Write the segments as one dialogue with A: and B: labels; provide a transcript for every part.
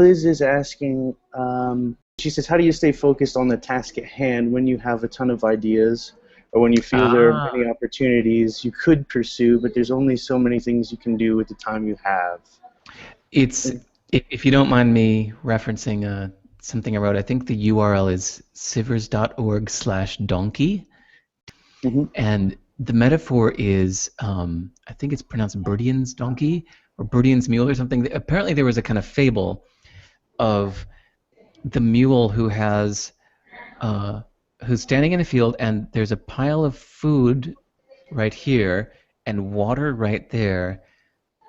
A: Liz is asking, she says, how do you stay focused on the task at hand when you have a ton of ideas or when you feel there are many opportunities you could pursue, but there's only so many things you can do with the time you have?
B: It's if you don't mind me referencing something I wrote, I think the URL is sivers.org/donkey,
A: Mm-hmm.
B: and the metaphor is I think it's pronounced Burdian's donkey or Burdian's mule or something. Apparently, there was a kind of fable of the mule who's standing in a field and there's a pile of food right here and water right there,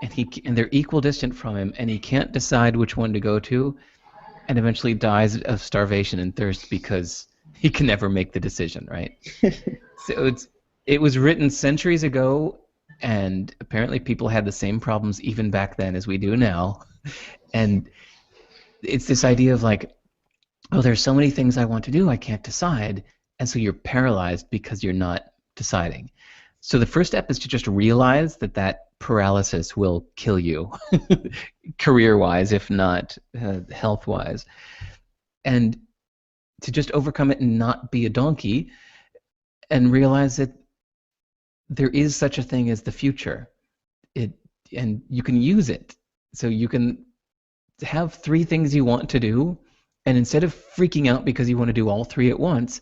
B: and they're equal distant from him, and he can't decide which one to go to, and eventually dies of starvation and thirst because he can never make the decision, right? So it was written centuries ago, and apparently people had the same problems even back then as we do now, and it's this idea of like, oh, there's so many things I want to do, I can't decide, and so you're paralyzed because you're not deciding. So the first step is to just realize that paralysis will kill you, career-wise, if not health-wise, and to just overcome it and not be a donkey, and realize that there is such a thing as the future, and you can use it. So you can have 3 things you want to do, and instead of freaking out because you want to do all 3 at once,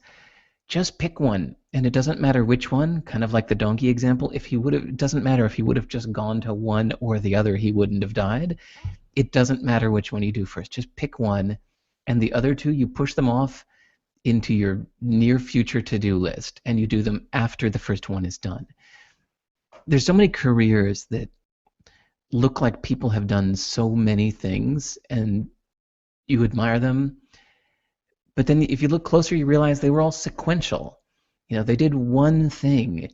B: just pick one, and it doesn't matter which one. Kind of like the donkey example. It doesn't matter if he would have just gone to one or the other, he wouldn't have died. It doesn't matter which one you do first. Just pick one, and the other 2 you push them off into your near future to-do list, and you do them after the first one is done. There's so many careers that look like people have done so many things, and you admire them. But then if you look closer, you realize they were all sequential. You know, they did one thing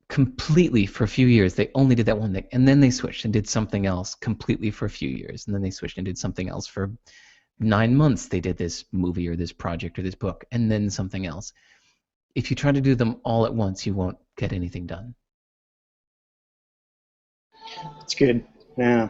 B: completely for a few years. They only did that one thing. And then they switched and did something else completely for a few years. And then they switched and did something else for 9 months. They did this movie or this project or this book, and then something else. If you try to do them all at once, you won't get anything done.
A: That's good. Yeah.